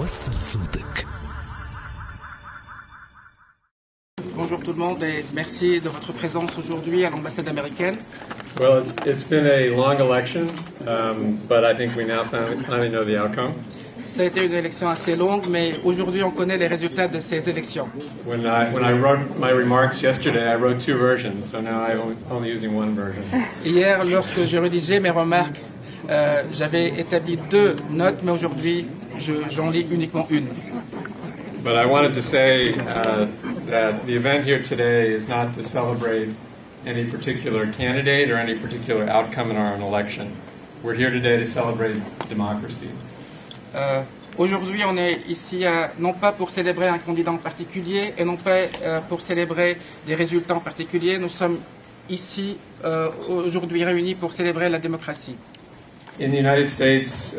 وصل صوتك. Bonjour tout le monde et merci de votre présence aujourd'hui à l'ambassade américaine. Well, it's been a long election, but I think we now finally know the outcome. Ça a été une élection assez longue, mais aujourd'hui on connaît les résultats de ces élections. When I wrote my remarks yesterday, I wrote two versions, so now I'm only using one version. Hier, lorsque je rédigeais mes remarques, j'avais établi deux notes, mais aujourd'hui j'en lis uniquement une. But I wanted to say that the event here today is not to celebrate any particular candidate or any particular outcome in our election. We're here today to celebrate democracy. Aujourd'hui, on est ici non pas pour célébrer un candidat en particulier et non pas pour célébrer des résultats en particulier. Nous sommes ici aujourd'hui réunis pour célébrer la démocratie. In the United States,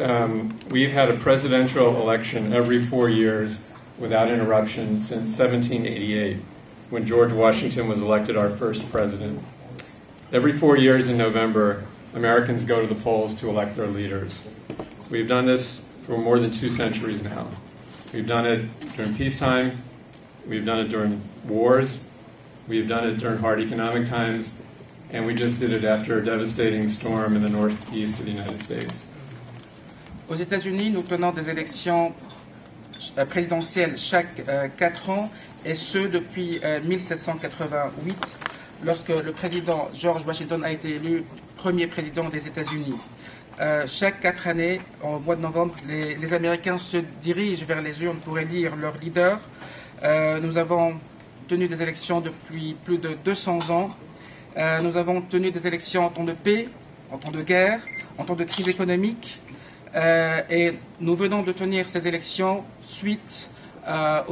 we've had a presidential election every 4 years without interruption since 1788, when George Washington was elected our first president. Every 4 years in November, Americans go to the polls to elect their leaders. We've done this for more than 2 centuries now. We've done it during peacetime, we've done it during wars, we've done it during hard economic times, and we just did it after a devastating storm in the northeast of the United States. Aux États-Unis, nous tenons des élections présidentielles chaque 4 ans, et ce depuis 1788, lorsque le président George Washington a été élu premier président des États-Unis. Chaque 4 années, au mois de novembre, les Américains se dirigent vers les urnes pour élire leur leader. Nous avons tenu des élections depuis plus de 200 ans. Nous avons tenu des élections en temps de paix, en temps de guerre, en temps de crise économique. Et nous venons de tenir ces élections suite à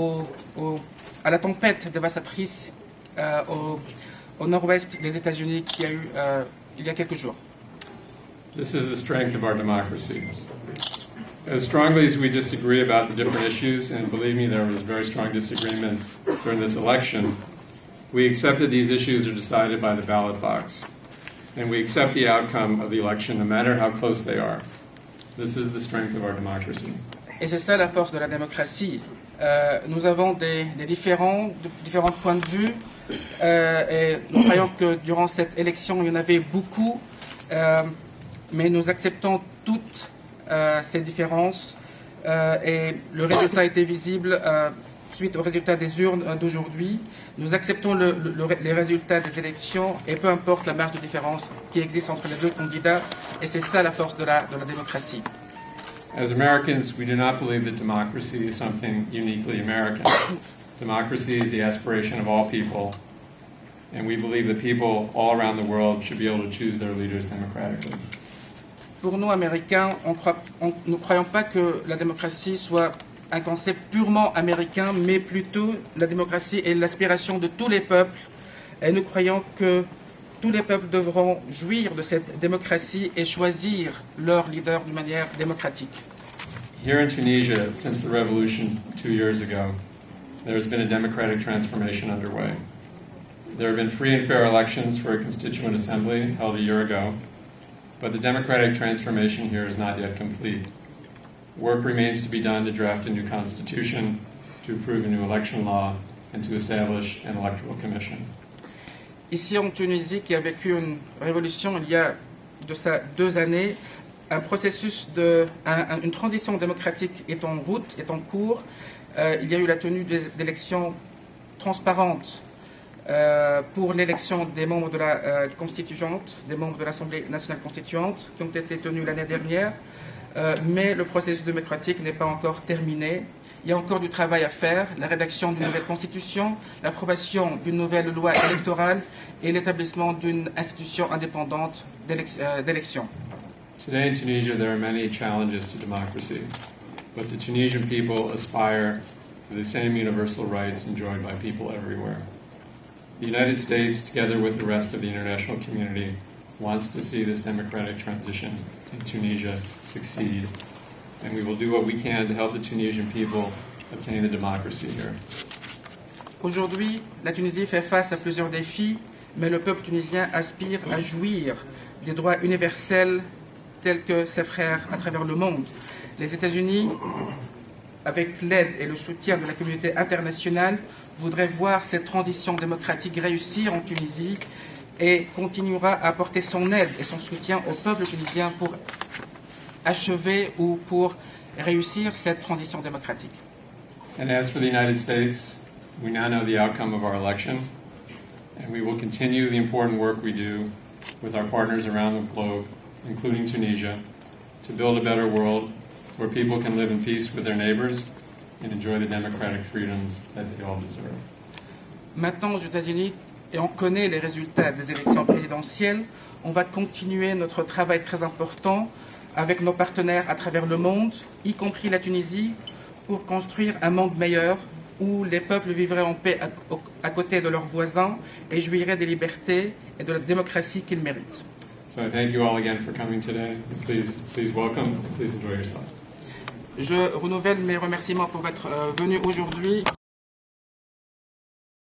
la tempête dévastatrice au nord-ouest des États-Unis qu'il y a eu il y a quelques jours. This is the strength of our democracy. As strongly as we disagree about the different issues, and believe me, there was very strong disagreement during this election, we accept that these issues are decided by the ballot box, and we accept the outcome of the election no matter how close they are. This is the strength of our democracy. Et c'est ça la force de la démocratie. Nous avons des différents points de vue, et nous croyons que durant cette élection, il y en avait beaucoup, mais nous acceptons toutes ces différences, et le résultat était visible suite au résultat des urnes d'aujourd'hui. Nous acceptons les résultats des élections, et peu importe la marge de différence qui existe entre les deux candidats, et c'est ça la force de la démocratie. As Americans, we do not believe that democracy is something uniquely American. Democracy is the aspiration of all people, and we believe that people all around the world should be able to choose their leaders democratically. Pour nous, Américains, nous ne croyons pas que la démocratie soit un concept purement américain, mais plutôt la démocratie est l'aspiration de tous les peuples. Et nous croyons que tous les peuples devront jouir de cette démocratie et choisir leur leader d'une manière démocratique. Here in Tunisia, since the revolution 2 years ago, there has been a democratic transformation underway. There have been free and fair elections for a constituent assembly held a year ago, but the democratic transformation here is not yet complete. Work remains to be done to draft a new constitution, to approve a new election law, and to establish an electoral commission. Ici en Tunisie, qui a vécu une révolution il y a de ça 2 années, un processus une transition démocratique est en route, est en cours. Il y a eu la tenue d'élections transparentes pour l'élection des membres de la constituante, des membres de l'Assemblée nationale constituante, qui ont été tenues l'année dernière. Mais le processus démocratique n'est pas encore terminé. Il y a encore du travail à faire, la rédaction d'une nouvelle constitution, l'approbation d'une nouvelle loi électorale et l'établissement d'une institution indépendante d'élection. Today in Tunisia, there are many challenges to democracy, but the Tunisian people aspire to the same universal rights enjoyed by people everywhere. The United States, together with the rest of the international community, wants to see this democratic transition in Tunisia succeed, and we will do what we can to help the Tunisian people obtain the democracy here. Aujourd'hui, la Tunisie fait face à plusieurs défis, mais le peuple tunisien aspire à jouir des droits universels tels que ses frères à travers le monde. Les États-Unis avec l'aide et le soutien de la communauté internationale, voudrait voir cette transition démocratique réussir en Tunisie et continuera à apporter son aide et son soutien au peuple tunisien pour achever ou pour réussir cette transition démocratique. And as for the United States, we now know the outcome of our election, and we will continue the important work we do with our partners around the globe, including Tunisia, to build a better world where people can live in peace with their neighbors and enjoy the democratic freedoms that they all deserve. Maintenant, aux États-Unis, et on connaît les résultats des élections présidentielles, on va continuer notre travail très important avec nos partenaires à travers le monde, y compris la Tunisie, pour construire un monde meilleur où les peuples vivraient en paix à côté de leurs voisins et jouiraient des libertés et de la démocratie qu'ils méritent. So I thank you all again for coming today. Please welcome. Please enjoy yourself. Je renouvelle mes remerciements pour être venu aujourd'hui.